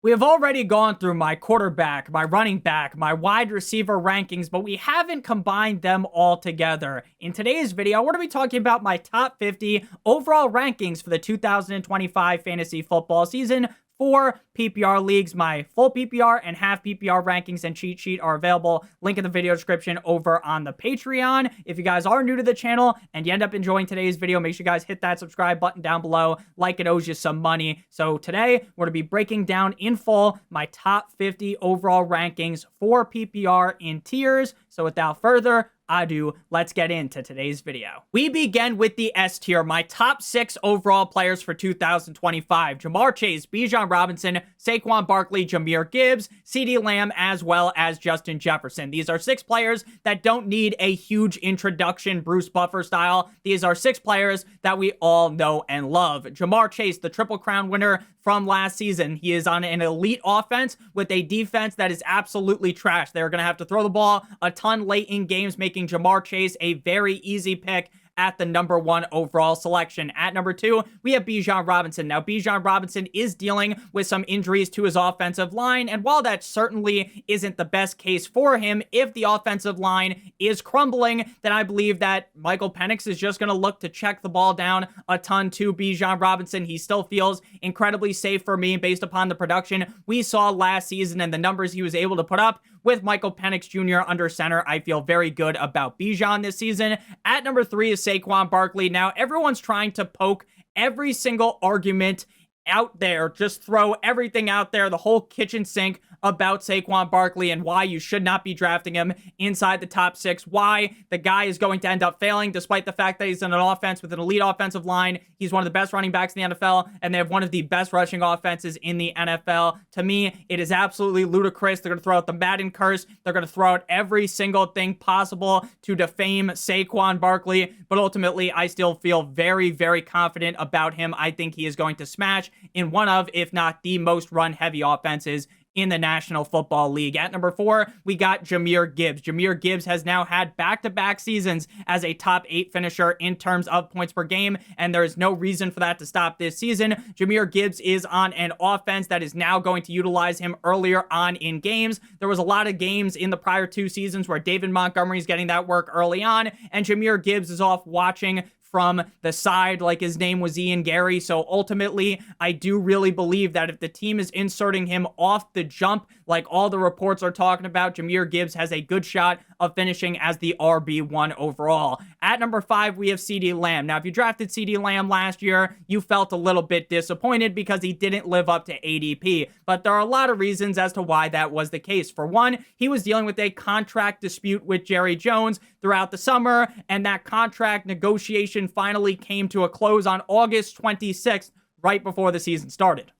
We have already gone through my quarterback, my running back, my wide receiver rankings, but we haven't combined them all together. In today's video, we're going to be talking about my top 50 overall rankings for the 2025 fantasy football season for PPR leagues. My full PPR and half PPR rankings and cheat sheet are available. Link in the video description over on the Patreon. If you guys are new to the channel and you end up enjoying today's video, make sure you guys hit that subscribe button down below, like it owes you some money. So today, we're going to be breaking down in full my top 50 overall rankings for PPR in tiers. So without further ado, let's get into today's video. We begin with the S tier, my top 6 overall players for 2025. Ja'Marr Chase, Bijan Robinson, Saquon Barkley, Jahmyr Gibbs, CeeDee Lamb, as well as Justin Jefferson. These are 6 players that don't need a huge introduction, Bruce Buffer style. These are 6 players that we all know and love. Ja'Marr Chase, the Triple Crown winner from last season. He is on an elite offense with a defense that is absolutely trash. They're going to have to throw the ball a ton late in games, making Ja'Marr Chase a very easy pick at the number 1 overall selection. At number 2, we have Bijan Robinson. Now, Bijan Robinson is dealing with some injuries to his offensive line, and while that certainly isn't the best case for him, if the offensive line is crumbling, then I believe that Michael Penix is just going to look to check the ball down a ton to Bijan Robinson. He still feels incredibly safe for me based upon the production we saw last season and the numbers he was able to put up with Michael Penix Jr. under center. I feel very good about Bijan this season. At number 3 is Saquon Barkley. Now, everyone's trying to poke every single argument out there, just throw everything out there, the whole kitchen sink about Saquon Barkley and why you should not be drafting him inside the top 6, why the guy is going to end up failing despite the fact that he's in an offense with an elite offensive line. He's one of the best running backs in the NFL, and they have one of the best rushing offenses in the NFL. To me, it is absolutely ludicrous. They're going to throw out the Madden curse. They're going to throw out every single thing possible to defame Saquon Barkley, but ultimately, I still feel very, very confident about him. I think he is going to smash in one of, if not the most run-heavy offenses in the National Football League. At number 4, we got Jahmyr Gibbs. Jahmyr Gibbs has now had back-to-back seasons as a top 8 finisher in terms of points per game, and there is no reason for that to stop this season. Jahmyr Gibbs is on an offense that is now going to utilize him earlier on in games. There was a lot of games in the prior 2 seasons where David Montgomery is getting that work early on, and Jahmyr Gibbs is off watching from the side like his name was Ian Gary. So ultimately, I do really believe that if the team is inserting him off the jump, like all the reports are talking about, Jahmyr Gibbs has a good shot of finishing as the RB1 overall. At number 5, we have CeeDee Lamb. Now, if you drafted CeeDee Lamb last year, you felt a little bit disappointed because he didn't live up to ADP. But there are a lot of reasons as to why that was the case. For one, he was dealing with a contract dispute with Jerry Jones throughout the summer, and that contract negotiation finally came to a close on August 26th, right before the season started.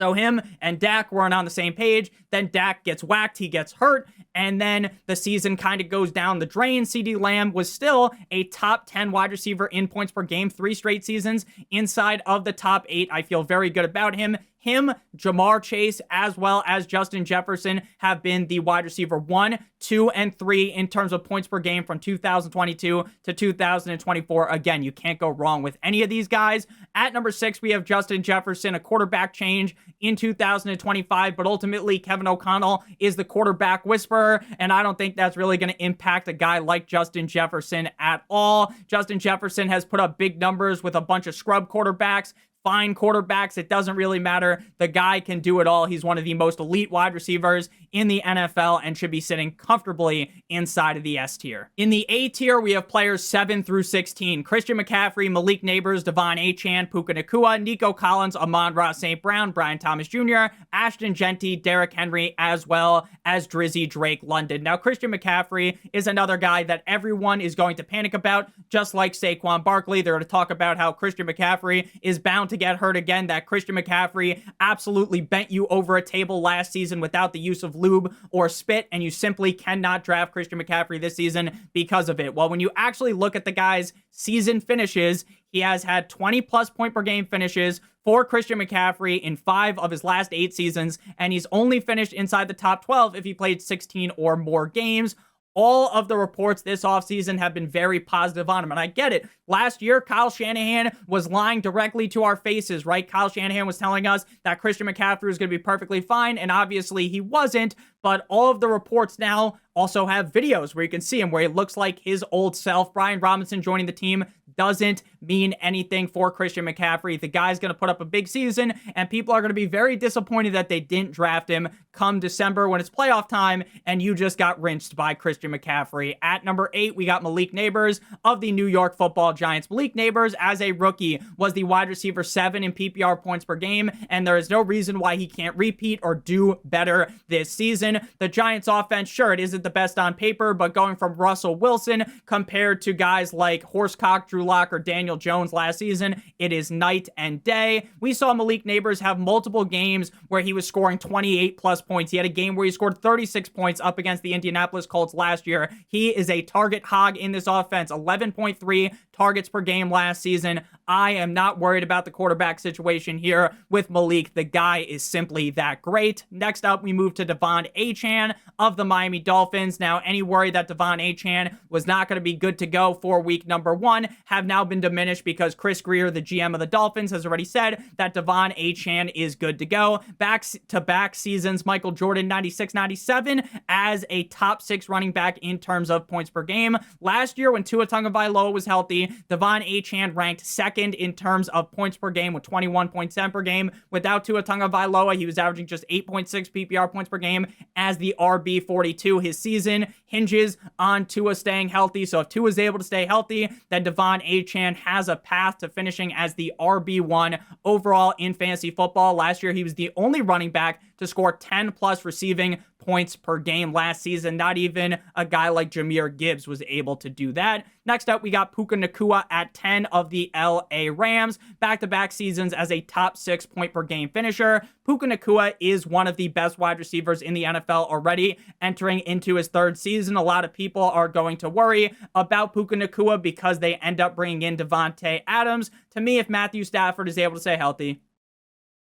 So him and Dak weren't on the same page. Then Dak gets whacked, he gets hurt, and then the season kind of goes down the drain. CeeDee Lamb was still a top 10 wide receiver in points per game, 3 straight seasons inside of the top 8. I feel very good about him. Ja'Marr Chase, as well as Justin Jefferson have been the wide receiver 1, 2, and 3 in terms of points per game from 2022 to 2024. Again, you can't go wrong with any of these guys. At number 6, we have Justin Jefferson, a quarterback change in 2025, but ultimately Kevin O'Connell is the quarterback whisperer, and I don't think that's really going to impact a guy like Justin Jefferson at all. Justin Jefferson has put up big numbers with a bunch of scrub quarterbacks, fine quarterbacks. It doesn't really matter. The guy can do it all. He's one of the most elite wide receivers in the NFL and should be sitting comfortably inside of the S tier. In the A tier, we have players 7 through 16. Christian McCaffrey, Malik Neighbors, Devon Achane, Puka Nacua, Nico Collins, Amon-Ra St. Brown, Brian Thomas Jr., Ashton Genty, Derrick Henry, as well as Drizzy Drake London. Now, Christian McCaffrey is another guy that everyone is going to panic about, just like Saquon Barkley. They're going to talk about how Christian McCaffrey is bound to get hurt again, that Christian McCaffrey absolutely bent you over a table last season without the use of lube or spit, and you simply cannot draft Christian McCaffrey this season because of it. Well, when you actually look at the guy's season finishes, he has had 20-plus point per game finishes for Christian McCaffrey in 5 of his last 8 seasons, and he's only finished inside the top 12 if he played 16 or more games. all of the reports this offseason have been very positive on him. And I get it. Last year, Kyle Shanahan was lying directly to our faces, right? Kyle Shanahan was telling us that Christian McCaffrey was going to be perfectly fine, and obviously he wasn't. But all of the reports now also have videos where you can see him, where he looks like his old self. Brian Robinson joining the team doesn't mean anything for Christian McCaffrey. The guy's going to put up a big season, and people are going to be very disappointed that they didn't draft him come December when it's playoff time, and you just got rinsed by Christian McCaffrey. At number 8, we got Malik Nabers of the New York Football Giants. Malik Nabers, as a rookie, was the wide receiver 7 in PPR points per game, and there is no reason why he can't repeat or do better this season. The Giants offense, sure, it isn't the best on paper, but going from Russell Wilson compared to guys like Horsecock, Drew Lock, or Daniel Jones last season, it is night and day. We saw Malik Nabers have multiple games where he was scoring 28 plus points. He had a game where he scored 36 points up against the Indianapolis Colts last year. He is a target hog in this offense. 11.3 targets per game last season. I am not worried about the quarterback situation here with Malik. The guy is simply that great. Next up, we move to Devon Achane of the Miami Dolphins. Now, any worry that Devon Achane was not going to be good to go for week number 1 have now been diminished because Chris Grier, the GM of the Dolphins, has already said that Devon Achane is good to go. Back-to-back seasons, Michael Jordan 96-97 as a top 6 running back in terms of points per game. Last year, when Tua Tagovailoa was healthy, Devon Achane ranked second in terms of points per game with 21.7 per game. Without Tua Tagovailoa, he was averaging just 8.6 PPR points per game as the RB42. His season hinges on Tua staying healthy. So if Tua is able to stay healthy, then Devon Achane has a path to finishing as the RB1 overall in fantasy football. Last year, he was the only running back to score 10 plus receiving points per game last season. Not even a guy like Jahmyr Gibbs was able to do that. Next up, we got Puka Nacua at 10 of the LA Rams. Back-to-back seasons as a top 6 point per game finisher. Puka Nacua is one of the best wide receivers in the NFL already, entering into his 3rd season. A lot of people are going to worry about Puka Nacua because they end up bringing in Davante Adams. To me, if Matthew Stafford is able to stay healthy,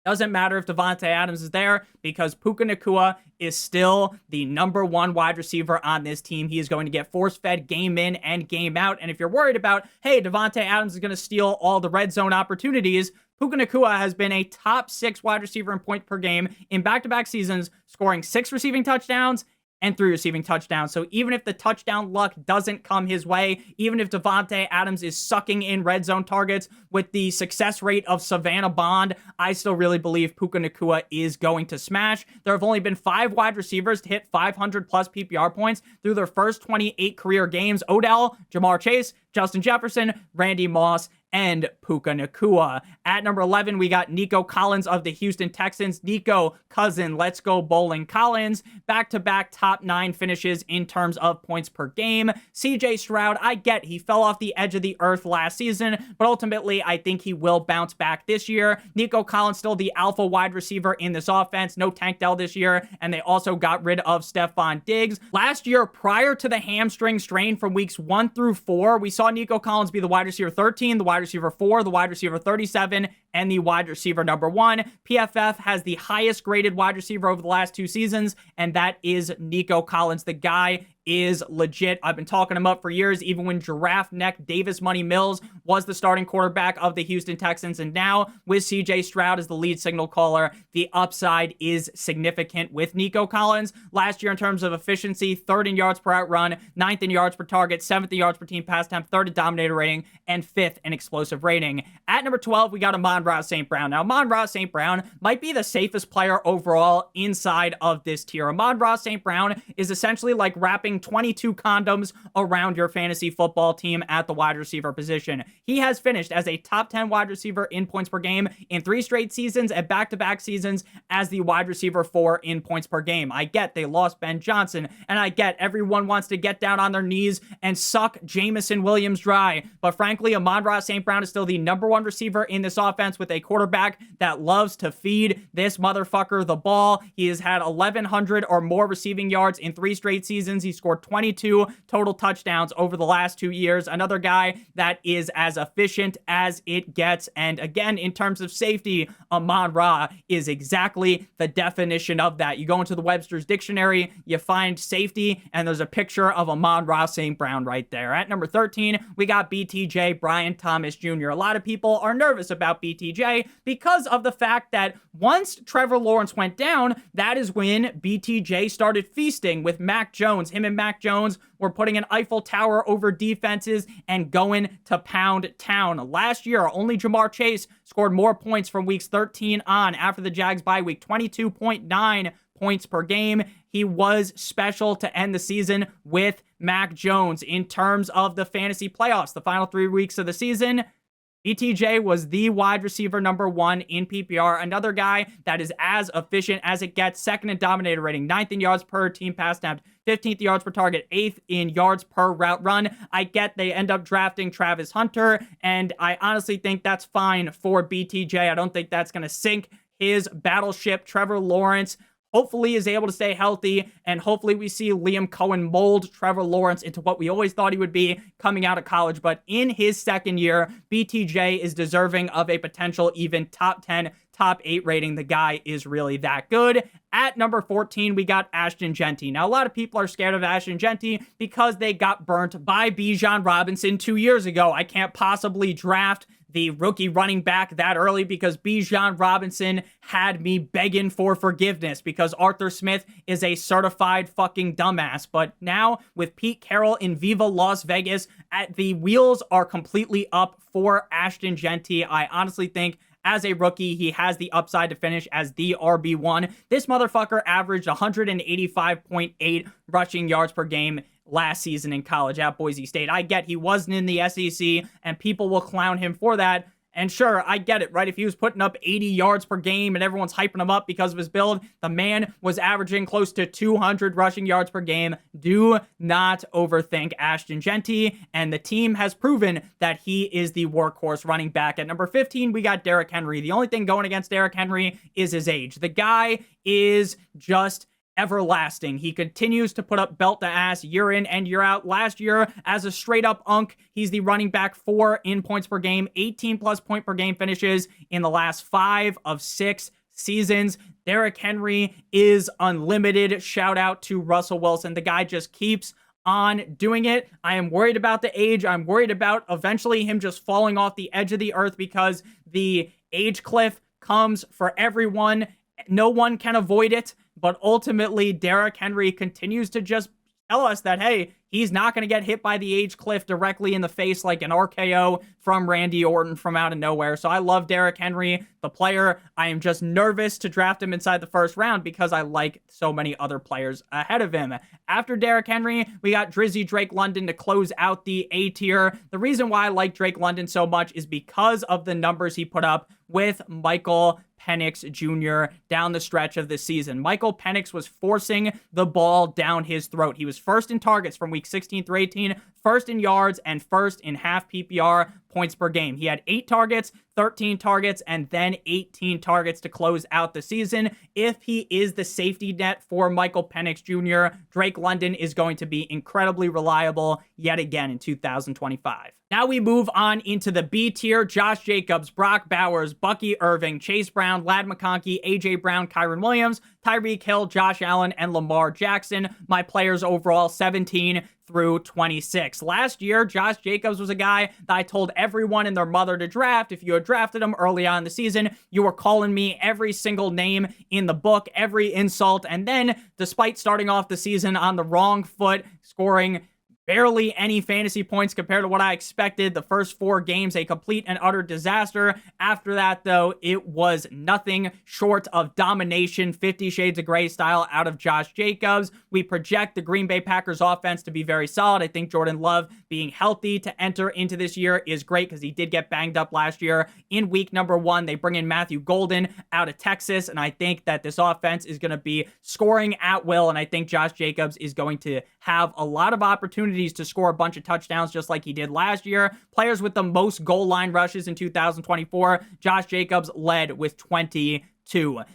doesn't matter if Davante Adams is there because Puka Nacua is still the number 1 wide receiver on this team. He is going to get force-fed game in and game out. And if you're worried about, hey, Davante Adams is going to steal all the red zone opportunities, Puka Nacua has been a top 6 wide receiver in point per game in back-to-back seasons, scoring 6 receiving touchdowns and 3 receiving touchdowns. So even if the touchdown luck doesn't come his way, even if Davante Adams is sucking in red zone targets with the success rate of Savannah Bond, I still really believe Puka Nacua is going to smash. There have only been 5 wide receivers to hit 500 plus PPR points through their first 28 career games. Odell, Jamar Chase, Justin Jefferson, Randy Moss, and Puka Nacua. At number 11, we got Nico Collins of the Houston Texans. Nico, cousin, let's go bowling Collins. Back-to-back top 9 finishes in terms of points per game. CJ Stroud, I get he fell off the edge of the earth last season, but ultimately I think he will bounce back this year. Nico Collins still the alpha wide receiver in this offense. No Tank Dell this year, and they also got rid of Stephon Diggs. Last year, prior to the hamstring strain from weeks 1 through 4, we saw Nico Collins be the wide receiver 13, the wide receiver 4, the wide receiver 37, and the wide receiver number 1. PFF has the highest graded wide receiver over the last 2 seasons, and that is Nico Collins. The guy is legit. I've been talking him up for years, even when giraffe neck Davis Money Mills was the starting quarterback of the Houston Texans. And now with CJ Stroud as the lead signal caller, the upside is significant with Nico Collins. Last year in terms of efficiency, 3rd in yards per out run, 9th in yards per target, 7th in yards per team pass attempt, 3rd in dominator rating, and 5th in explosive rating. At number 12, we got Amon-Ra St. Brown. Now, Amon-Ra St. Brown might be the safest player overall inside of this tier. Amon-Ra St. Brown is essentially like wrapping 22 condoms around your fantasy football team at the wide receiver position. He has finished as a top 10 wide receiver in points per game in 3 straight seasons and back-to-back seasons as the wide receiver 4 in points per game. I get they lost Ben Johnson, and I get everyone wants to get down on their knees and suck Jameson Williams dry, but frankly, Amon-Ra St. Brown is still the number 1 receiver in this offense offense with a quarterback that loves to feed this motherfucker the ball. He has had 1,100 or more receiving yards in 3 straight seasons. He scored 22 total touchdowns over the last 2 years. Another guy that is as efficient as it gets. And again, in terms of safety, Amon-Ra is exactly the definition of that. You go into the Webster's Dictionary, you find safety, and there's a picture of Amon-Ra St. Brown right there. At number 13, we got BTJ, Brian Thomas Jr. A lot of people are nervous about BTJ because of the fact that once Trevor Lawrence went down, that is when BTJ started feasting with Mac Jones. Him and Mac Jones were putting an Eiffel Tower over defenses and going to pound town. Last year, only Jamar Chase scored more points from weeks 13 on after the Jags bye week, 22.9 points per game. He was special to end the season with Mac Jones. In terms of the fantasy playoffs, the final 3 weeks of the season, BTJ was the wide receiver number 1 in PPR. Another guy that is as efficient as it gets. 2nd in dominator rating, 9th in yards per team pass attempt, 15th yards per target, 8th in yards per route run. I get they end up drafting Travis Hunter, and I honestly think that's fine for BTJ. I don't think that's going to sink his battleship. Trevor Lawrence hopefully is able to stay healthy, and hopefully we see Liam Cohen mold Trevor Lawrence into what we always thought he would be coming out of college. But in his 2nd year, BTJ is deserving of a potential even top 10, top 8 rating. The guy is really that good. At number 14, we got Ashton Jeanty. Now, a lot of people are scared of Ashton Jeanty because they got burnt by Bijan Robinson 2 years ago. I can't possibly draft the rookie running back that early because Bijan Robinson had me begging for forgiveness because Arthur Smith is a certified fucking dumbass. But now with Pete Carroll in Viva Las Vegas, the wheels are completely up for Ashton Jeanty. I honestly think as a rookie, he has the upside to finish as the RB1. This motherfucker averaged 185.8 rushing yards per game last season in college at Boise State. I get he wasn't in the SEC, and people will clown him for that. And sure, I get it, right? If he was putting up 80 yards per game and everyone's hyping him up because of his build, the man was averaging close to 200 rushing yards per game. Do not overthink Ashton Jeanty, and the team has proven that he is the workhorse running back. At number 15, we got Derrick Henry. The only thing going against Derrick Henry is his age. The guy is just everlasting. He continues to put up belt to ass year in and year out. Last year, as a straight up unk, he's the running back 4 in points per game, 18 plus point per game finishes in the last 5 of 6 seasons. Derrick Henry is unlimited. Shout out to Russell Wilson. The guy just keeps on doing it. I am worried about the age. I'm worried about eventually him just falling off the edge of the earth because the age cliff comes for everyone. No one can avoid it. But ultimately, Derrick Henry continues to just tell us that, hey, he's not going to get hit by the age cliff directly in the face like an RKO from Randy Orton from out of nowhere. So I love Derrick Henry, the player. I am just nervous to draft him inside the 1st round because I like so many other players ahead of him. After Derrick Henry, we got Drizzy Drake London to close out the A tier. The reason why I like Drake London so much is because of the numbers he put up with Michael Penix Jr. down the stretch of this season. Michael Penix was forcing the ball down his throat. He was 1st in targets from week 16 through 18, 1st in yards, and 1st in half PPR points per game. He had 8 targets, 13 targets, and then 18 targets to close out the season. If he is the safety net for Michael Penix Jr., Drake London is going to be incredibly reliable yet again in 2025. Now we move on into the B tier. Josh Jacobs, Brock Bowers, Bucky Irving, Chase Brown, Ladd McConkey, A.J. Brown, Kyron Williams, Tyreek Hill, Josh Allen, and Lamar Jackson. My players overall 17 through 26. Last year, Josh Jacobs was a guy that I told everyone and their mother to draft. If you had drafted him early on in the season, you were calling me every single name in the book, every insult. And then, despite starting off the season on the wrong foot, scoring barely any fantasy points compared to what I expected. The first 4 games, a complete and utter disaster. After that, though, it was nothing short of domination, 50 Shades of Grey style out of Josh Jacobs. We project the Green Bay Packers offense to be very solid. I think Jordan Love being healthy to enter into this year is great because he did get banged up last year. In week number 1, they bring in Matthew Golden out of Texas, and I think that this offense is going to be scoring at will, and I think Josh Jacobs is going to have a lot of opportunities opportunities to score a bunch of touchdowns just like he did last year. Players with the most goal line rushes in 2024, Josh Jacobs led with 22.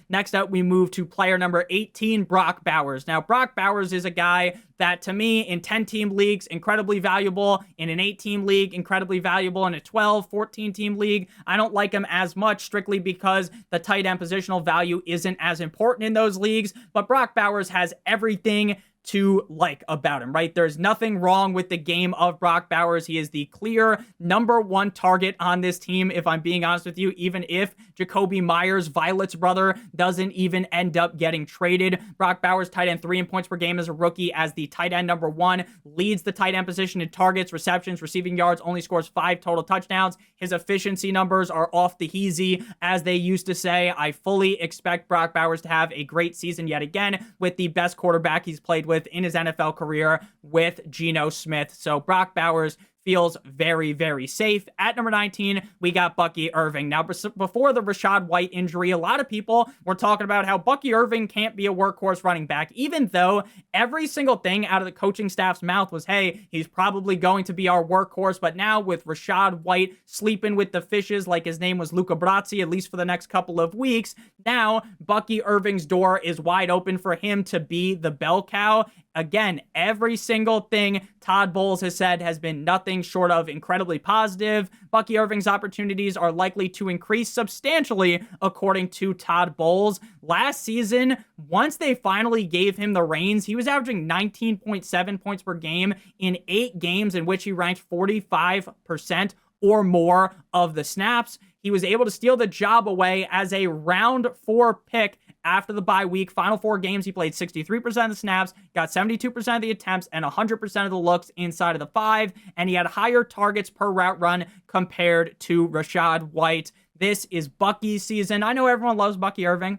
Next up, we move to player number 18, Brock Bowers. Now, Brock Bowers is a guy that, to me, in 10-team leagues, incredibly valuable. In an 8-team league, incredibly valuable. In a 12, 14-team league, I don't like him as much strictly because the tight end positional value isn't as important in those leagues. But Brock Bowers has everything to like about him, right? There's nothing wrong with the game of Brock Bowers. He is the clear #1 target on this team, if I'm being honest with you, even if Jacoby Myers, Violet's brother, doesn't even end up getting traded. Brock Bowers, tight end 3 in points per game as a rookie, as the tight end #1, leads the tight end position in targets, receptions, receiving yards, only scores 5 total touchdowns. His efficiency numbers are off the heezy, as they used to say. I fully expect Brock Bowers to have a great season yet again with the best quarterback he's played with in his NFL career, with Geno Smith. So Brock Bowers feels very, very safe. At number 19, we got Bucky Irving. Now, before the Rachaad White injury, a lot of people were talking about how Bucky Irving can't be a workhorse running back, even though every single thing out of the coaching staff's mouth was, hey, he's probably going to be our workhorse. But now with Rachaad White sleeping with the fishes, like his name was Luca Brasi, at least for the next couple of weeks, now Bucky Irving's door is wide open for him to be the bell cow. Again, every single thing Todd Bowles has said has been nothing short of incredibly positive. Bucky Irving's opportunities are likely to increase substantially, according to Todd Bowles. Last season, once they finally gave him the reins, he was averaging 19.7 points per game in 8 games in which he ranked 45% or more of the snaps. He was able to steal the job away as a round 4 pick after the bye week. Final 4 games, he played 63% of the snaps, got 72% of the attempts, and 100% of the looks inside of the 5, and he had higher targets per route run compared to Rachaad White. This is Bucky's season. I know everyone loves Bucky Irving,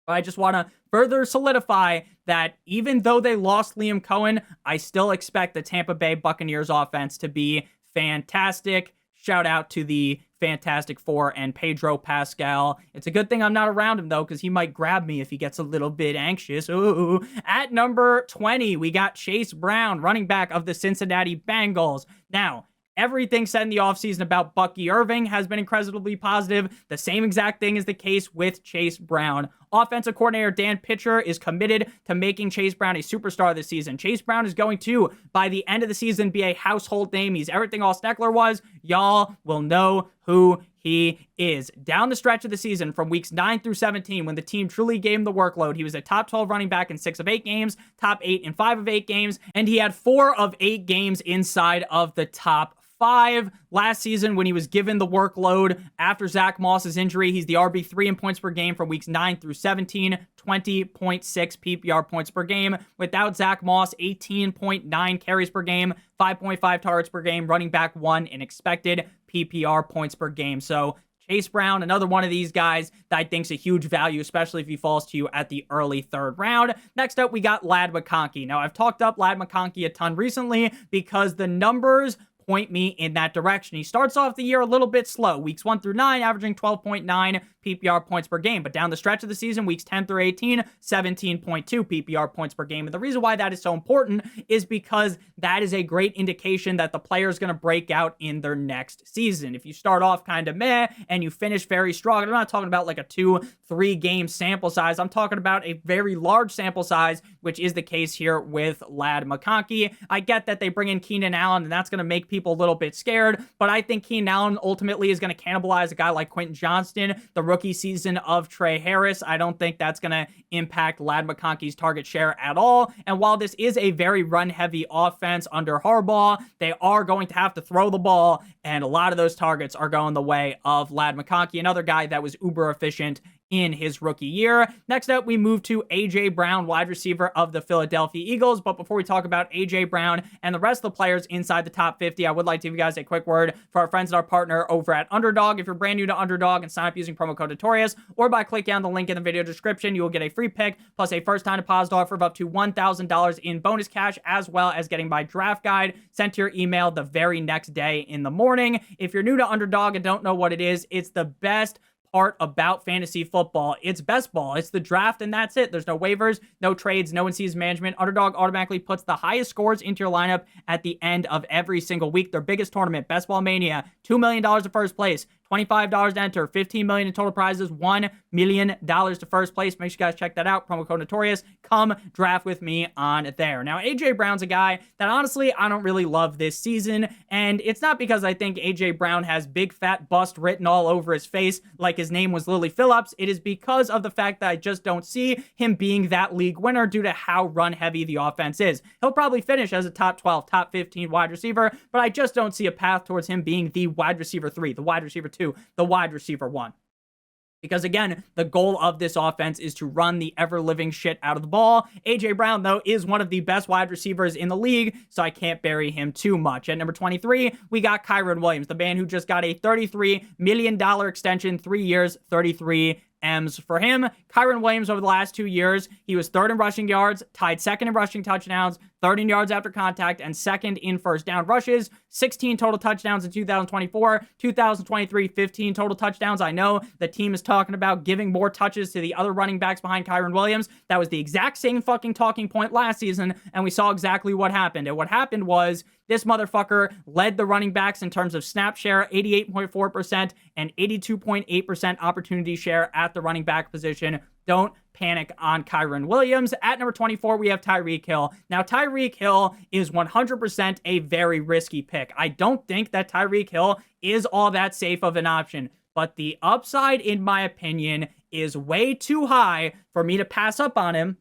but I just want to further solidify that even though they lost Liam Cohen, I still expect the Tampa Bay Buccaneers offense to be fantastic. Shout out to the Fantastic Four and Pedro Pascal. It's a good thing I'm not around him, though, because he might grab me if he gets a little bit anxious. Ooh. At number 20, we got Chase Brown, running back of the Cincinnati Bengals. Now, everything said in the offseason about Bucky Irving has been incredibly positive. The same exact thing is the case with Chase Brown. Offensive coordinator Dan Pitcher is committed to making Chase Brown a superstar this season. Chase Brown is going to, by the end of the season, be a household name. He's everything all Sneckler was. Y'all will know who he is. Down the stretch of the season, from weeks 9 through 17, when the team truly gave him the workload, he was a top 12 running back in 6 of 8 games, top 8 in 5 of 8 games, and he had 4 of 8 games inside of the top 5. Last season, when he was given the workload after Zach Moss's injury, he's the RB3 in points per game from weeks 9 through 17, 20.6 PPR points per game. Without Zach Moss, 18.9 carries per game, 5.5 targets per game, running back 1 in expected PPR points per game. So Chase Brown, another one of these guys that I think is a huge value, especially if he falls to you at the early 3rd round. Next up, we got Ladd McConkey. Now, I've talked up Ladd McConkey a ton recently because the numbers point me in that direction. He starts off the year a little bit slow. Weeks 1 through 9, averaging 12.9 PPR points per game. But down the stretch of the season, weeks 10 through 18, 17.2 PPR points per game. And the reason why that is so important is because that is a great indication that the player is going to break out in their next season. If you start off kind of meh and you finish very strong, I'm not talking about like a 2-3 game sample size. I'm talking about a very large sample size, which is the case here with Ladd McConkey. I get that they bring in Keenan Allen, and that's going to make people a little bit scared, but I think Keenan Allen ultimately is going to cannibalize a guy like Quentin Johnston, the rookie season of Trey Harris. I don't think that's going to impact Ladd McConkey's target share at all. And while this is a very run-heavy offense under Harbaugh, they are going to have to throw the ball, and a lot of those targets are going the way of Ladd McConkey, another guy that was uber efficient in his rookie year. Next up, we move to A.J. Brown, wide receiver of the Philadelphia Eagles. But before we talk about A.J. Brown and the rest of the players inside the top 50, I would like to give you guys a quick word for our friends and our partner over at Underdog. If you're brand new to Underdog, and sign up using promo code Notorious, or by clicking on the link in the video description, you will get a free pick plus a first-time deposit offer of up to $1,000 in bonus cash, as well as getting my draft guide sent to your email the very next day in the morning. If you're new to Underdog and don't know what it is, it's the best part about fantasy football. It's best ball. It's the draft, and that's it. There's no waivers, no trades, no in-season management. Underdog automatically puts the highest scores into your lineup at the end of every single week. Their biggest tournament, Best Ball Mania, $2 million to first place, $25 to enter, $15 million in total prizes, $1 million to first place. Make sure you guys check that out. Promo code Notorious. Come draft with me on there. Now, AJ Brown's a guy that honestly I don't really love this season, and it's not because I think AJ Brown has big fat bust written all over his face like his name was Lily Phillips. It is because of the fact that I just don't see him being that league winner due to how run heavy the offense is. He'll probably finish as a top 12, top 15 wide receiver, but I just don't see a path towards him being the wide receiver 3, the wide receiver 2, the wide receiver 1. Because again, the goal of this offense is to run the ever-living shit out of the ball. AJ Brown, though, is one of the best wide receivers in the league, so I can't bury him too much. At number 23, we got Kyren Williams, the man who just got a $33 million extension, 3 years, 33 M's for him. Kyren Williams over the last 2 years, he was third in rushing yards, tied second in rushing touchdowns, third in yards after contact, and second in first down rushes. 16 total touchdowns in 2024. 2023, 15 total touchdowns. I know the team is talking about giving more touches to the other running backs behind Kyren Williams. That was the exact same fucking talking point last season, and we saw exactly what happened. And what happened was this motherfucker led the running backs in terms of snap share, 88.4% and 82.8% opportunity share at the running back position. Don't panic on Kyren Williams. At number 24, we have Tyreek Hill. Now, Tyreek Hill is 100% a very risky pick. I don't think that Tyreek Hill is all that safe of an option, but the upside, in my opinion, is way too high for me to pass up on him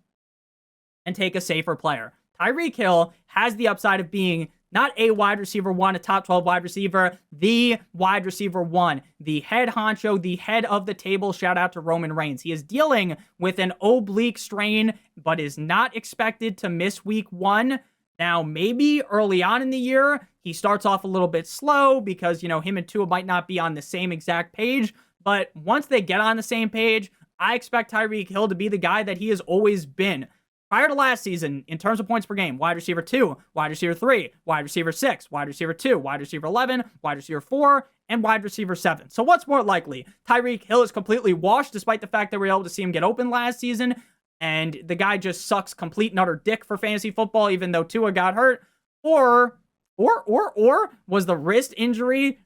and take a safer player. Tyreek Hill has the upside of being not a wide receiver 1, a top 12 wide receiver, the wide receiver 1, the head honcho, the head of the table. Shout out to Roman Reigns. He is dealing with an oblique strain, but is not expected to miss week 1. Now, maybe early on in the year, he starts off a little bit slow because, him and Tua might not be on the same exact page. But once they get on the same page, I expect Tyreek Hill to be the guy that he has always been. Prior to last season, in terms of points per game, wide receiver 2, wide receiver 3, wide receiver 6, wide receiver 2, wide receiver 11, wide receiver 4, and wide receiver 7. So what's more likely? Tyreek Hill is completely washed despite the fact that we were able to see him get open last season, and the guy just sucks complete and utter dick for fantasy football even though Tua got hurt? Or was the wrist injury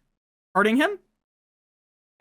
hurting him?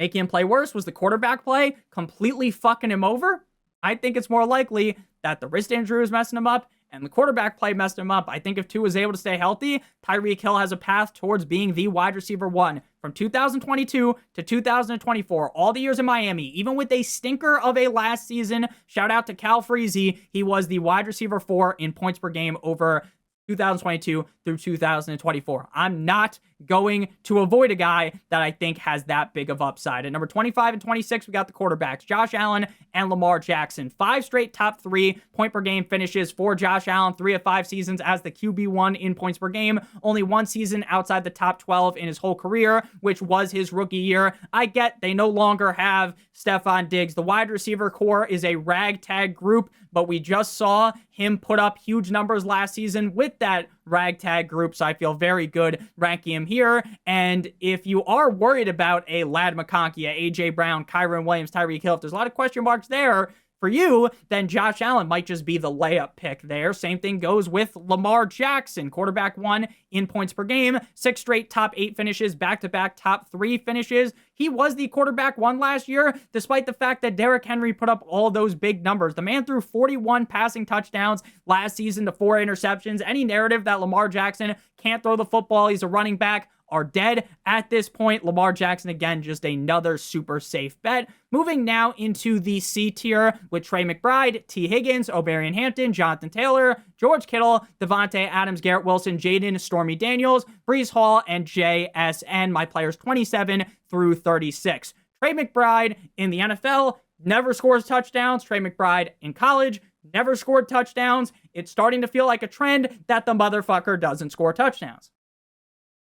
Making him play worse? Was the quarterback play completely fucking him over? I think it's more likely that the wrist injury was messing him up and the quarterback play messed him up. I think if Tua was able to stay healthy, Tyreek Hill has a path towards being the wide receiver 1 from 2022 to 2024. All the years in Miami, even with a stinker of a last season, shout out to Cal Freezy, he was the wide receiver 4 in points per game over 2022 through 2024. I'm not going to avoid a guy that I think has that big of upside. At number 25 and 26, we got the quarterbacks, Josh Allen and Lamar Jackson. 5 straight top 3 point per game finishes for Josh Allen, 3 of 5 seasons as the QB1 in points per game. Only 1 season outside the top 12 in his whole career, which was his rookie year. I get they no longer have Stephon Diggs. The wide receiver core is a ragtag group, but we just saw him put up huge numbers last season with that ragtag group, so I feel very good ranking him here. And if you are worried about a Ladd McConkey, a AJ Brown, Kyren Williams, Tyreek Hill, if there's a lot of question marks there for you, then Josh Allen might just be the layup pick there. Same thing goes with Lamar Jackson, quarterback 1 in points per game, 6 straight top 8 finishes, back-to-back top 3 finishes. He was the quarterback 1 last year, despite the fact that Derrick Henry put up all those big numbers. The man threw 41 passing touchdowns last season to 4 interceptions. Any narrative that Lamar Jackson can't throw the football, he's a running back, are dead at this point. Lamar Jackson, again, just another super safe bet. Moving now into the C tier with Trey McBride, T. Higgins, O'Brien Hampton, Jonathan Taylor, George Kittle, Devontae Adams, Garrett Wilson, Jaden Stormy Daniels, Breece Hall, and JSN. My players 27 through 36. Trey McBride in the NFL never scores touchdowns. Trey McBride in college never scored touchdowns. It's starting to feel like a trend that the motherfucker doesn't score touchdowns.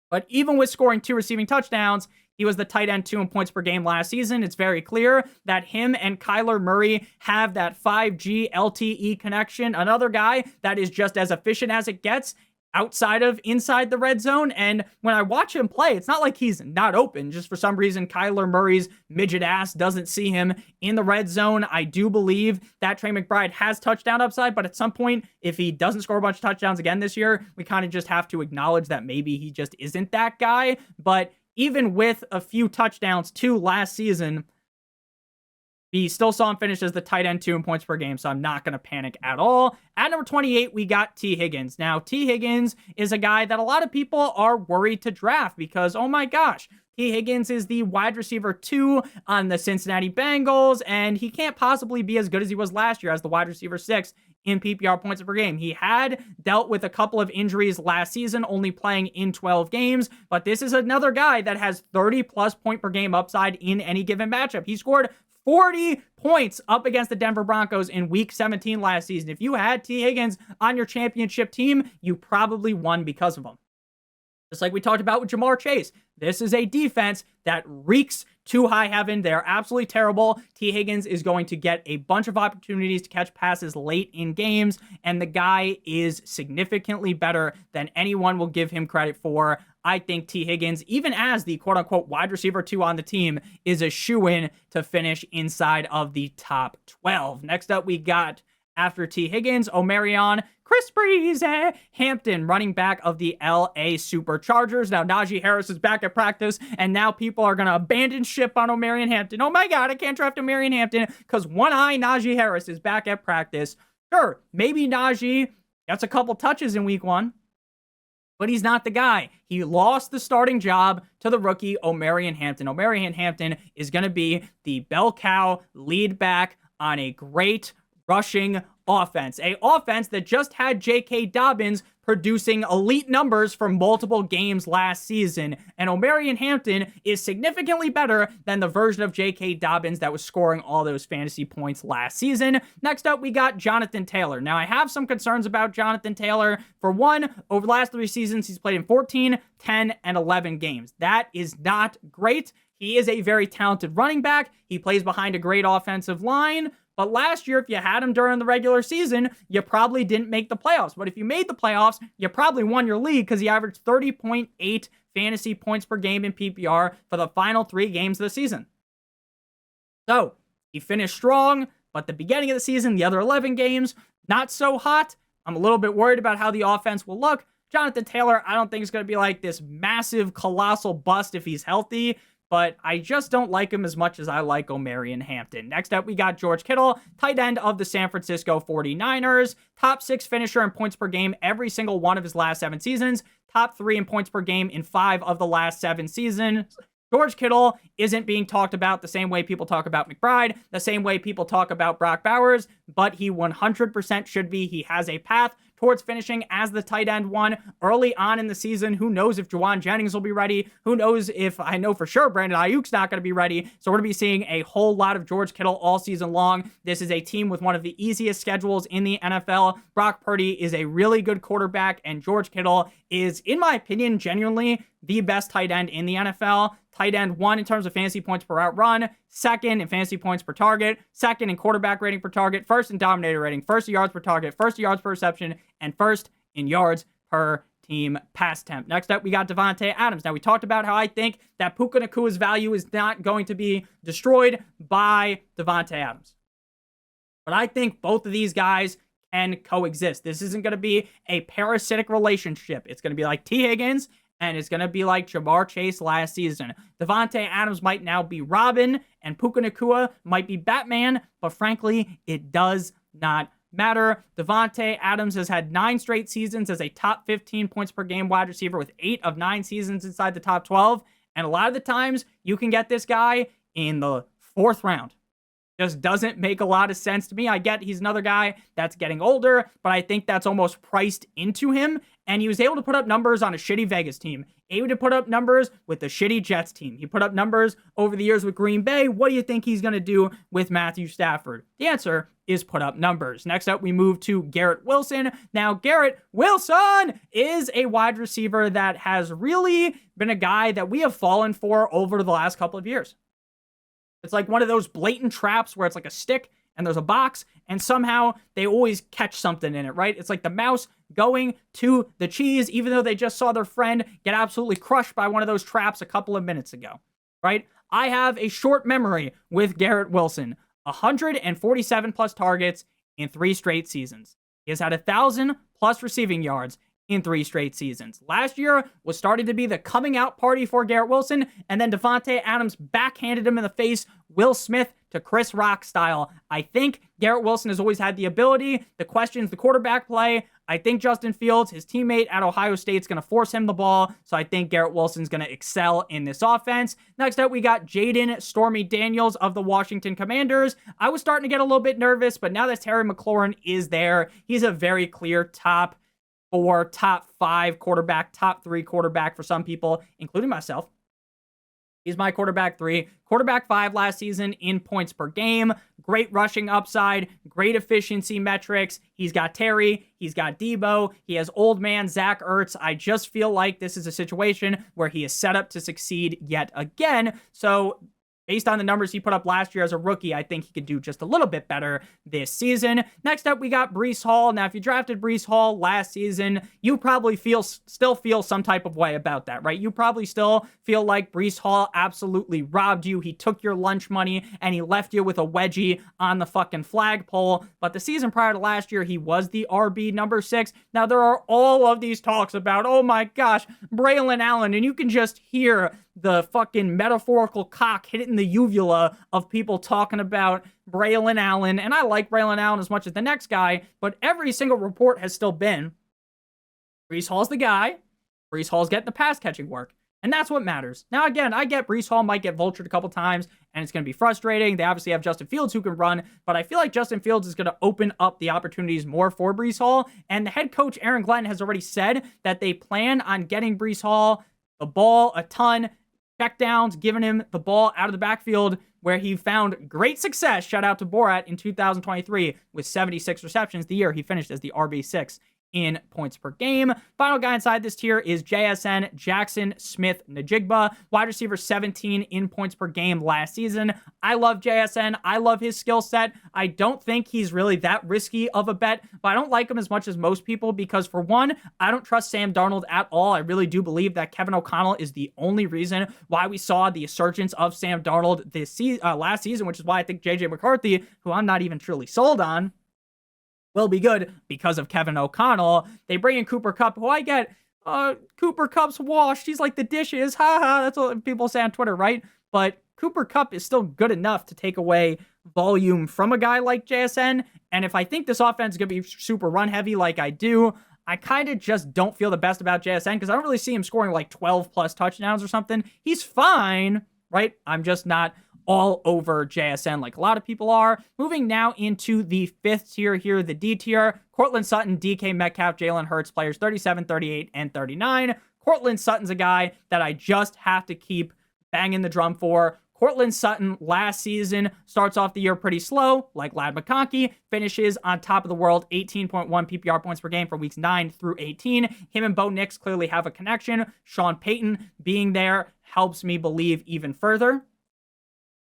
But even with scoring 2 receiving touchdowns, he was the tight end 2 in points per game last season. It's very clear that him and Kyler Murray have that 5G LTE connection. Another guy that is just as efficient as it gets. outside of inside the red zone. And when I watch him play, it's not like he's not open. Just for some reason, Kyler Murray's midget ass doesn't see him in the red zone. I do believe that Trey McBride has touchdown upside, but at some point, if he doesn't score a bunch of touchdowns again this year, we kind of just have to acknowledge that maybe he just isn't that guy. But even with a few touchdowns too last season, we still saw him finish as the tight end 2 in points per game, so I'm not going to panic at all. At number 28, we got T. Higgins. Now, T. Higgins is a guy that a lot of people are worried to draft because, oh my gosh, T. Higgins is the wide receiver 2 on the Cincinnati Bengals, and he can't possibly be as good as he was last year as the wide receiver 6 in PPR points per game. He had dealt with a couple of injuries last season, only playing in 12 games, but this is another guy that has 30-plus point per game upside in any given matchup. He scored 40 points up against the Denver Broncos in Week 17 last season. If you had T. Higgins on your championship team, you probably won because of him. Just like we talked about with Jamar Chase, this is a defense that reeks to high heaven. They're absolutely terrible. T. Higgins is going to get a bunch of opportunities to catch passes late in games, and the guy is significantly better than anyone will give him credit for. I think T. Higgins, even as the quote-unquote wide receiver 2 on the team, is a shoo-in to finish inside of the top 12. Next up, we got, after T. Higgins, Omarion Chris Breezy Hampton, running back of the LA Superchargers. Now, Najee Harris is back at practice, and now people are going to abandon ship on Omarion Hampton. Oh my God, I can't draft Omarion Hampton because one-eye Najee Harris is back at practice. Sure, maybe Najee gets a couple touches in week 1, but he's not the guy. He lost the starting job to the rookie Omarion Hampton. Omarion Hampton is going to be the bell cow lead back on a great rushing offense. A offense that just had J.K. Dobbins producing elite numbers for multiple games last season. And Omarion Hampton is significantly better than the version of J.K. Dobbins that was scoring all those fantasy points last season. Next up, we got Jonathan Taylor. Now, I have some concerns about Jonathan Taylor. For one, over the last 3 seasons, he's played in 14, 10, and 11 games. That is not great. He is a very talented running back. He plays behind a great offensive line. But last year, if you had him during the regular season, you probably didn't make the playoffs. But if you made the playoffs, you probably won your league because he averaged 30.8 fantasy points per game in PPR for the final 3 games of the season. So, he finished strong, but the beginning of the season, the other 11 games, not so hot. I'm a little bit worried about how the offense will look. Jonathan Taylor, I don't think is going to be like this massive, colossal bust if he's healthy, but I just don't like him as much as I like Omarion Hampton. Next up, we got George Kittle, tight end of the San Francisco 49ers, top 6 finisher in points per game every single one of his last 7 seasons, top 3 in points per game in 5 of the last 7 seasons. George Kittle isn't being talked about the same way people talk about McBride, the same way people talk about Brock Bowers, but he 100% should be. He has a path towards finishing as the tight end 1 early on in the season. Who knows if Juwan Jennings will be ready? Who knows if, I know for sure Brandon Ayuk's not going to be ready. So we're going to be seeing a whole lot of George Kittle all season long. This is a team with one of the easiest schedules in the NFL. Brock Purdy is a really good quarterback, and George Kittle is, in my opinion, genuinely the best tight end in the NFL. Tight end 1 in terms of fantasy points per route run, 2nd in fantasy points per target, 2nd in quarterback rating per target, 1st in dominator rating, 1st in yards per target, 1st in yards per reception, and 1st in yards per team pass attempt. Next up, we got Davante Adams. Now, we talked about how I think that Puka Nakua's value is not going to be destroyed by Davante Adams. But I think both of these guys can coexist. This isn't going to be a parasitic relationship. It's going to be like T. Higgins, and it's going to be like Jamar Chase last season. Davante Adams might now be Robin, and Puka Nacua might be Batman, but frankly, it does not matter. Davante Adams has had 9 straight seasons as a top 15 points per game wide receiver with 8 of 9 seasons inside the top 12, and a lot of the times, you can get this guy in the 4th round. Just doesn't make a lot of sense to me. I get he's another guy that's getting older, but I think that's almost priced into him. And he was able to put up numbers on a shitty Vegas team, able to put up numbers with the shitty Jets team. He put up numbers over the years with Green Bay. What do you think he's going to do with Matthew Stafford? The answer is put up numbers. Next up, we move to Garrett Wilson. Now, Garrett Wilson is a wide receiver that has really been a guy that we have fallen for over the last couple of years. It's like one of those blatant traps where it's like a stick and there's a box, and somehow they always catch something in it, right? It's like the mouse going to the cheese, even though they just saw their friend get absolutely crushed by one of those traps a couple of minutes ago, right? I have a short memory with Garrett Wilson. 147 plus targets in 3 straight seasons. He has had 1,000 plus receiving yards in 3 straight seasons. Last year was starting to be the coming out party for Garrett Wilson, and then Devontae Adams backhanded him in the face, Will Smith to Chris Rock style. I think Garrett Wilson has always had the ability. The question is the quarterback play. I think Justin Fields, his teammate at Ohio State, is going to force him the ball, so I think Garrett Wilson's going to excel in this offense. Next up, we got Jaden Stormy Daniels of the Washington Commanders. I was starting to get a little bit nervous, but now that Terry McLaurin is there, he's a very clear top 4, top 5 quarterback, top 3 quarterback for some people, including myself. He's my quarterback 3. Quarterback 5 last season in points per game. Great rushing upside. Great efficiency metrics. He's got Terry. He's got Debo. He has old man Zach Ertz. I just feel like this is a situation where he is set up to succeed yet again. So based on the numbers he put up last year as a rookie, I think he could do just a little bit better this season. Next up, we got Breece Hall. Now, if you drafted Breece Hall last season, you probably still feel some type of way about that, right? You probably still feel like Breece Hall absolutely robbed you. He took your lunch money and he left you with a wedgie on the fucking flagpole. But the season prior to last year, he was the RB number 6. Now, there are all of these talks about, oh my gosh, Braylon Allen, and you can just hear the fucking metaphorical cock hitting the uvula of people talking about Braylon Allen. And I like Braylon Allen as much as the next guy, but every single report has still been Breece Hall's the guy. Breece Hall's getting the pass catching work. And that's what matters. Now, again, I get Breece Hall might get vultured a couple times, and it's going to be frustrating. They obviously have Justin Fields who can run, but I feel like Justin Fields is going to open up the opportunities more for Breece Hall. And the head coach, Aaron Glenn, has already said that they plan on getting Breece Hall the ball a ton, check downs, giving him the ball out of the backfield, where he found great success, shout out to Borat, in 2023 with 76 receptions, the year he finished as the RB6 in points per game. Final guy inside this tier is JSN, Jackson Smith Najigba, wide receiver 17 in points per game last season. I love JSN. I love his skill set. I don't think he's really that risky of a bet, but I don't like him as much as most people because, for one, I don't trust Sam Darnold at all. I really do believe that Kevin O'Connell is the only reason why we saw the resurgence of Sam Darnold last season, which is why I think JJ McCarthy, who I'm not even truly sold on, will be good because of Kevin O'Connell. They bring in Cooper Kupp, who I get, Cooper Kupp's washed. He's like the dishes. Ha ha. That's what people say on Twitter, right? But Cooper Kupp is still good enough to take away volume from a guy like JSN. And if I think this offense is going to be super run heavy like I do, I kind of just don't feel the best about JSN because I don't really see him scoring like 12 plus touchdowns or something. He's fine, right? I'm just not all over JSN like a lot of people are. Moving now into the 5th tier here, the D tier. Cortland Sutton, DK Metcalf, Jalen Hurts, players 37, 38, and 39. Cortland Sutton's a guy that I just have to keep banging the drum for. Cortland Sutton last season starts off the year pretty slow, like Ladd McConkey, finishes on top of the world, 18.1 PPR points per game for weeks 9 through 18. Him and Bo Nix clearly have a connection. Sean Payton being there helps me believe even further.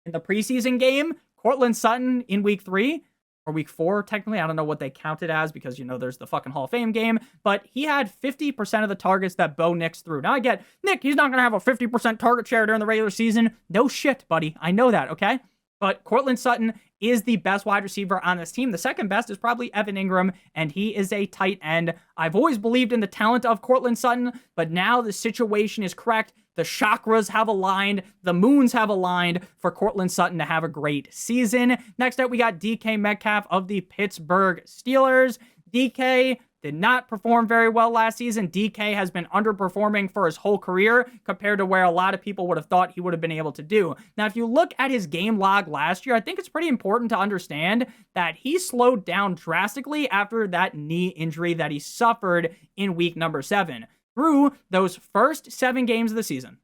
In the preseason game, Cortland Sutton in week 3, or week 4, technically, I don't know what they count it as because, there's the fucking Hall of Fame game, but he had 50% of the targets that Bo Nix threw. Now I get, Nick, he's not going to have a 50% target share during the regular season. No shit, buddy. I know that, okay? But Cortland Sutton is the best wide receiver on this team. The second best is probably Evan Ingram, and he is a tight end. I've always believed in the talent of Cortland Sutton, but now the situation is correct. The chakras have aligned. The moons have aligned for Cortland Sutton to have a great season. Next up, we got DK Metcalf of the Pittsburgh Steelers. DK did not perform very well last season. DK has been underperforming for his whole career compared to where a lot of people would have thought he would have been able to do. Now, if you look at his game log last year, I think it's pretty important to understand that he slowed down drastically after that knee injury that he suffered in week number 7. Through those first 7 games of the season,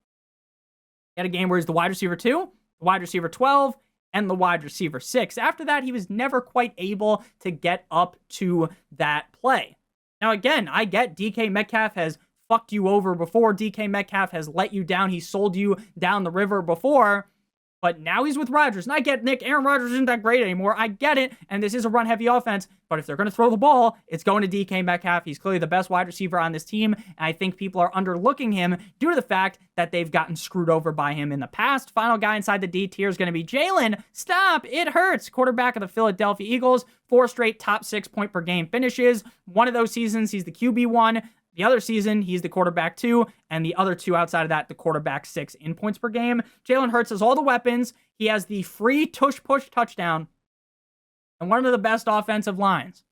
he had a game where he's the wide receiver 2, the wide receiver 12, and the wide receiver 6. After that, he was never quite able to get up to that play. Now, again, I get DK Metcalf has fucked you over before. DK Metcalf has let you down. He sold you down the river before. But now he's with Rodgers. And I get, Nick, Aaron Rodgers isn't that great anymore. I get it. And this is a run-heavy offense. But if they're going to throw the ball, it's going to DK Metcalf. He's clearly the best wide receiver on this team. And I think people are underlooking him due to the fact that they've gotten screwed over by him in the past. Final guy inside the D tier is going to be Jalen. Stop. It hurts. Quarterback of the Philadelphia Eagles. 4 straight top 6 point per game finishes. One of those seasons, he's the QB1. The other season, he's the quarterback 2, and the other 2 outside of that, the quarterback 6 in points per game. Jalen Hurts has all the weapons. He has the free tush-push touchdown and one of the best offensive lines.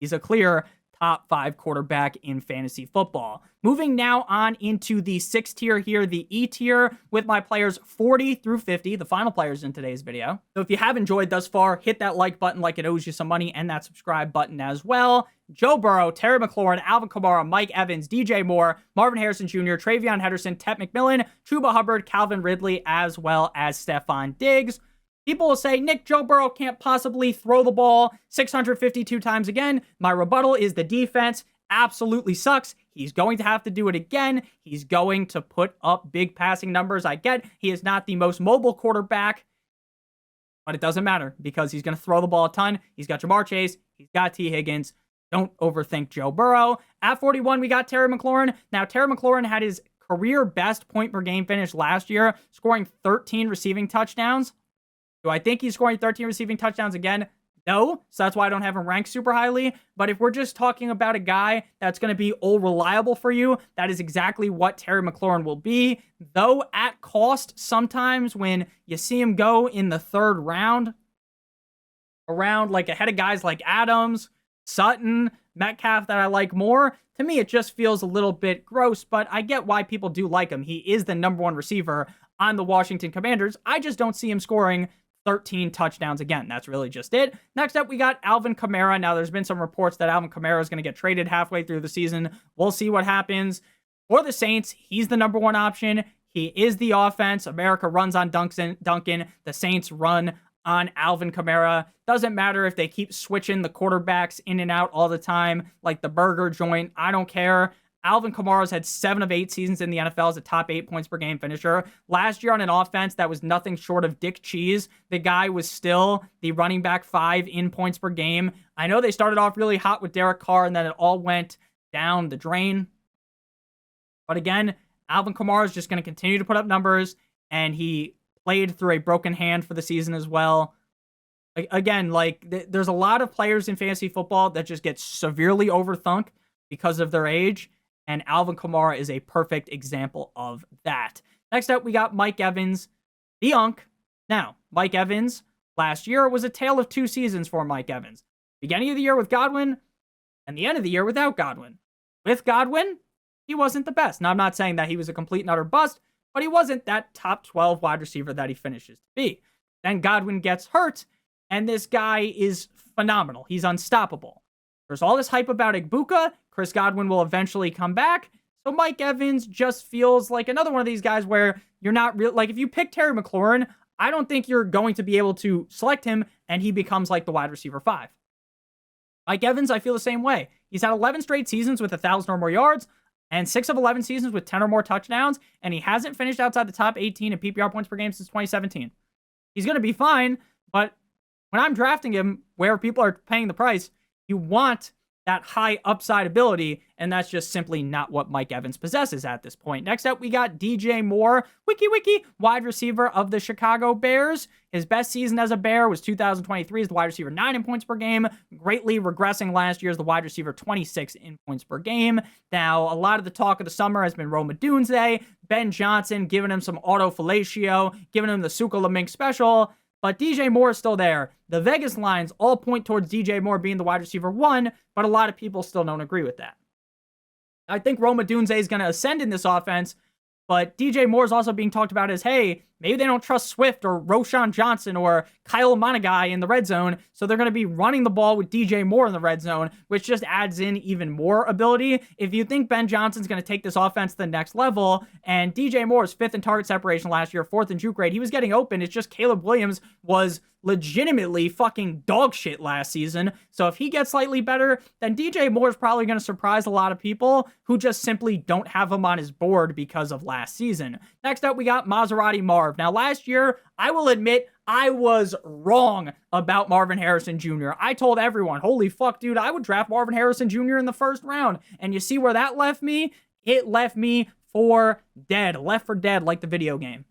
He's a clear top 5 quarterback in fantasy football. Moving now on into the 6th tier here, the E tier, with my players 40 through 50, the final players in today's video. So if you have enjoyed thus far, hit that like button like it owes you some money, and that subscribe button as well. Joe Burrow, Terry McLaurin, Alvin Kamara, Mike Evans, DJ Moore, Marvin Harrison Jr., Travion Henderson, Ted McMillan, Chuba Hubbard, Calvin Ridley, as well as Stephon Diggs. People will say, Nick, Joe Burrow can't possibly throw the ball 652 times again. My rebuttal is the defense absolutely sucks. He's going to have to do it again. He's going to put up big passing numbers. I get he is not the most mobile quarterback, but it doesn't matter because he's going to throw the ball a ton. He's got Jamar Chase. He's got T. Higgins. Don't overthink Joe Burrow. At 41, we got Terry McLaurin. Now, Terry McLaurin had his career best point per game finish last year, scoring 13 receiving touchdowns. Do I think he's scoring 13 receiving touchdowns again? No, so that's why I don't have him ranked super highly. But if we're just talking about a guy that's going to be all reliable for you, that is exactly what Terry McLaurin will be. Though at cost, sometimes when you see him go in the 3rd round, around like ahead of guys like Adams, Sutton, Metcalf that I like more, to me it just feels a little bit gross, but I get why people do like him. He is the #1 receiver on the Washington Commanders. I just don't see him scoring 13 touchdowns again. That's really just it. Next up, we got Alvin Kamara. Now, there's been some reports that Alvin Kamara is going to get traded halfway through the season. We'll see what happens. For the Saints, he's the #1 option. He is the offense. America runs on Duncan. The Saints run on Alvin Kamara. Doesn't matter if they keep switching the quarterbacks in and out all the time, like the burger joint. I don't care. Alvin Kamara's had 7 of 8 seasons in the NFL as a top 8 points per game finisher. Last year on an offense that was nothing short of Dick Cheese, the guy was still the running back 5 in points per game. I know they started off really hot with Derek Carr and then it all went down the drain. But again, Alvin Kamara is just going to continue to put up numbers, and he played through a broken hand for the season as well. Again, there's a lot of players in fantasy football that just get severely overthunk because of their age. And Alvin Kamara is a perfect example of that. Next up, we got Mike Evans, the Unk. Now, Mike Evans, last year was a tale of 2 seasons for Mike Evans. Beginning of the year with Godwin, and the end of the year without Godwin. With Godwin, he wasn't the best. Now, I'm not saying that he was a complete and utter bust, but he wasn't that top 12 wide receiver that he finishes to be. Then Godwin gets hurt, and this guy is phenomenal. He's unstoppable. There's all this hype about Igbuka. Chris Godwin will eventually come back. So Mike Evans just feels like another one of these guys where you're not real. Like if you pick Terry McLaurin, I don't think you're going to be able to select him and he becomes like the wide receiver 5. Mike Evans, I feel the same way. He's had 11 straight seasons with 1,000 or more yards and 6 of 11 seasons with 10 or more touchdowns. And he hasn't finished outside the top 18 in PPR points per game since 2017. He's going to be fine. But when I'm drafting him where people are paying the price, you want that high upside ability, and that's just simply not what Mike Evans possesses at this point. Next up, we got DJ Moore, wiki, wide receiver of the Chicago Bears. His best season as a Bear was 2023 as the wide receiver 9 in points per game, greatly regressing last year as the wide receiver 26 in points per game. Now, a lot of the talk of the summer has been Rome Odunze, Ben Johnson giving him some autofellatio, giving him the Suka Lamink special. But DJ Moore is still there. The Vegas lines all point towards DJ Moore being the wide receiver 1, but a lot of people still don't agree with that. I think Rome Odunze is going to ascend in this offense, but DJ Moore is also being talked about as, hey, maybe they don't trust Swift or Roshan Johnson or Kyle Monagai in the red zone, so they're going to be running the ball with DJ Moore in the red zone, which just adds in even more ability. If you think Ben Johnson's going to take this offense to the next level, and DJ Moore is 5th in target separation last year, 4th in juke rate, he was getting open. It's just Caleb Williams was legitimately fucking dog shit last season. So if he gets slightly better, then DJ Moore is probably going to surprise a lot of people who just simply don't have him on his board because of last season. Next up, we got Maserati Marv. Now, last year, I will admit, I was wrong about Marvin Harrison Jr. I told everyone, holy fuck, dude, I would draft Marvin Harrison Jr. in the first round. And you see where that left me? It left me for dead. Left for dead like the video game.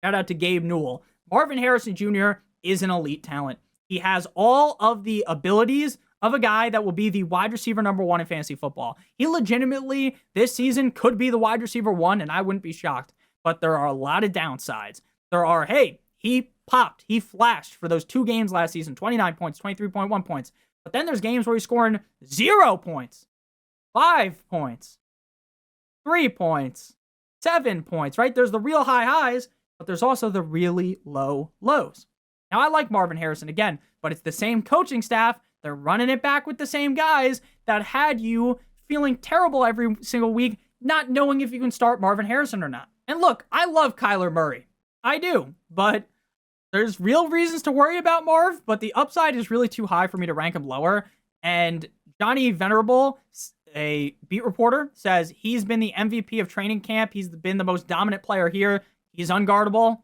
Shout out to Gabe Newell. Marvin Harrison Jr. is an elite talent. He has all of the abilities of a guy that will be the wide receiver number 1 in fantasy football. He legitimately, this season, could be the wide receiver 1, and I wouldn't be shocked. But there are a lot of downsides. There are, hey, he popped, he flashed for those 2 games last season, 29 points, 23.1 points. But then there's games where he's scoring 0 points, 5 points, 3 points, 7 points, right? There's the real high highs, but there's also the really low lows. Now, I like Marvin Harrison again, but it's the same coaching staff. They're running it back with the same guys that had you feeling terrible every single week, not knowing if you can start Marvin Harrison or not. And look, I love Kyler Murray. I do, but there's real reasons to worry about Marv, but the upside is really too high for me to rank him lower. And Johnny Venerable, a beat reporter, says he's been the MVP of training camp. He's been the most dominant player here. He's unguardable.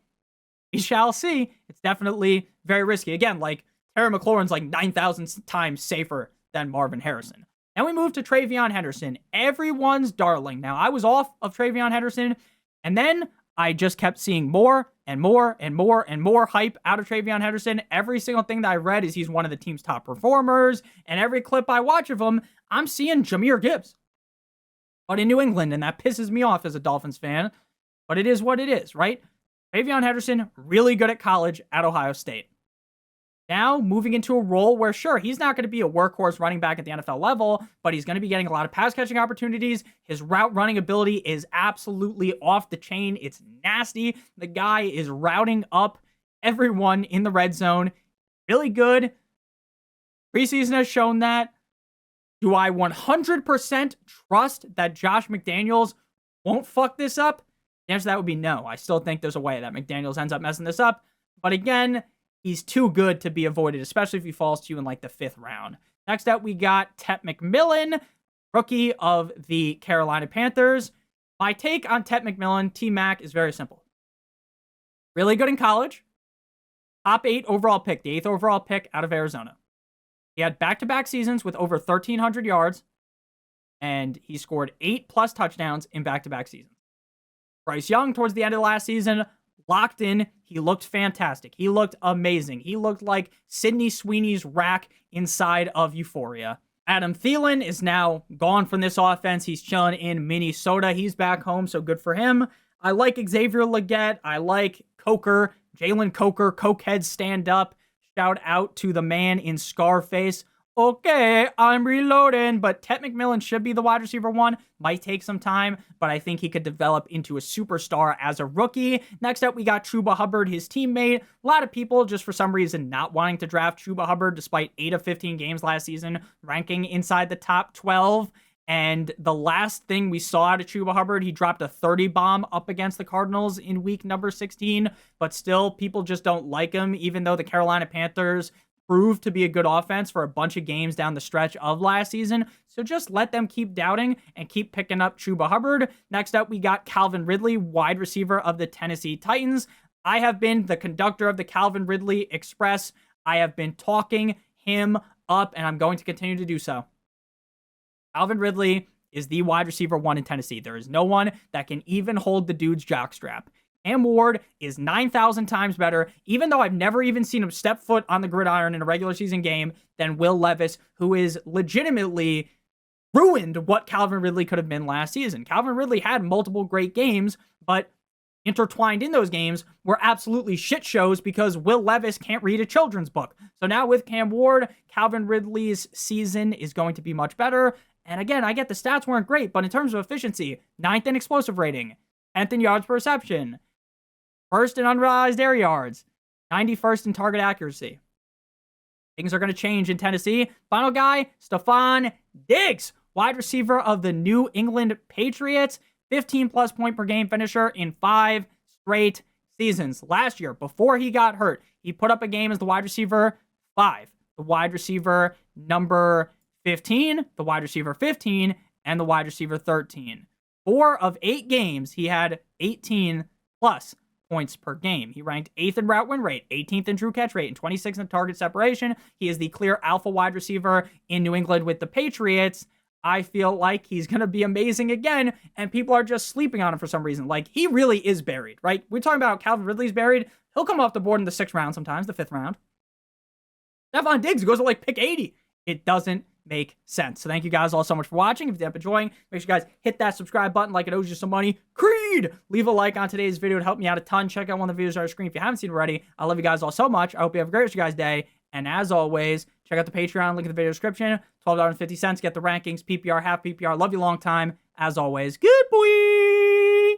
We shall see. It's definitely very risky. Again, like Terry McLaurin's like 9,000 times safer than Marvin Harrison. Then we move to TreVeyon Henderson, everyone's darling. Now, I was off of TreVeyon Henderson, and then I just kept seeing more and more and more and more hype out of TreVeyon Henderson. Every single thing that I read is he's one of the team's top performers, and every clip I watch of him, I'm seeing Jahmyr Gibbs. But in New England, and that pisses me off as a Dolphins fan. But it is what it is, right? TreVeyon Henderson, really good at college at Ohio State. Now, moving into a role where, sure, he's not going to be a workhorse running back at the NFL level, but he's going to be getting a lot of pass-catching opportunities. His route running ability is absolutely off the chain. It's nasty. The guy is routing up everyone in the red zone. Really good. Preseason has shown that. Do I 100% trust that Josh McDaniels won't fuck this up? The answer to that would be no. I still think there's a way that McDaniels ends up messing this up. But again, he's too good to be avoided, especially if he falls to you in like the 5th round. Next up, we got Tep McMillan, rookie of the Carolina Panthers. My take on Tep McMillan, T-Mac, is very simple. Really good in college. Top 8 overall pick, the 8th overall pick out of Arizona. He had back-to-back seasons with over 1,300 yards, and he scored 8+ touchdowns in back-to-back seasons. Bryce Young, towards the end of the last season, locked in. He looked fantastic. He looked amazing. He looked like Sidney Sweeney's rack inside of Euphoria. Adam Thielen is now gone from this offense. He's chilling in Minnesota. He's back home, so good for him. I like Xavier Legette. I like Coker, Jalen Coker. Cokeheads stand up. Shout out to the man in Scarface. Okay, I'm reloading, but Tep McMillan should be the wide receiver 1. Might take some time, but I think he could develop into a superstar as a rookie. Next up, we got Chuba Hubbard, his teammate. A lot of people, just for some reason, not wanting to draft Chuba Hubbard, despite 8 of 15 games last season, ranking inside the top 12. And the last thing we saw out of Chuba Hubbard, he dropped a 30 bomb up against the Cardinals in week number 16. But still, people just don't like him, even though the Carolina Panthers proved to be a good offense for a bunch of games down the stretch of last season. So just let them keep doubting and keep picking up Chuba Hubbard. Next up, we got Calvin Ridley, wide receiver of the Tennessee Titans. I have been the conductor of the Calvin Ridley Express. I have been talking him up, and I'm going to continue to do so. Calvin Ridley is the wide receiver 1 in Tennessee. There is no one that can even hold the dude's jockstrap. Cam Ward is 9,000 times better, even though I've never even seen him step foot on the gridiron in a regular season game, than Will Levis, who is legitimately ruined what Calvin Ridley could have been last season. Calvin Ridley had multiple great games, but intertwined in those games were absolutely shit shows because Will Levis can't read a children's book. So now with Cam Ward, Calvin Ridley's season is going to be much better. And again, I get the stats weren't great, but in terms of efficiency, 9th in explosive rating, 10th in yards per reception, 1st in unrealized air yards, 91st in target accuracy. Things are going to change in Tennessee. Final guy, Stephon Diggs, wide receiver of the New England Patriots, 15+ point per game finisher in 5 straight seasons. Last year, before he got hurt, he put up a game as the wide receiver 5, the wide receiver number 15, the wide receiver 15, and the wide receiver 13. 4 of 8 games, he had 18 plus points per game. He ranked 8th in route win rate, 18th in true catch rate, and 26th in target separation. He is the clear alpha wide receiver in New England with the Patriots. I feel like he's going to be amazing again, and people are just sleeping on him for some reason. Like, he really is buried, right? We're talking about Calvin Ridley's buried. He'll come off the board in the 6th round sometimes, the 5th round. Stephon Diggs goes to like pick 80. It doesn't make sense. So thank you guys all so much for watching. If you end up enjoying, make sure you guys hit that subscribe button like it owes you some money. Creed! Leave a like on today's video. It helped me out a ton. Check out one of the videos on our screen if you haven't seen it already. I love you guys all so much. I hope you have a great rest of your guys' day. And as always, check out the Patreon. Link in the video description. $12.50. Get the rankings. PPR, half PPR. Love you long time. As always, good boy!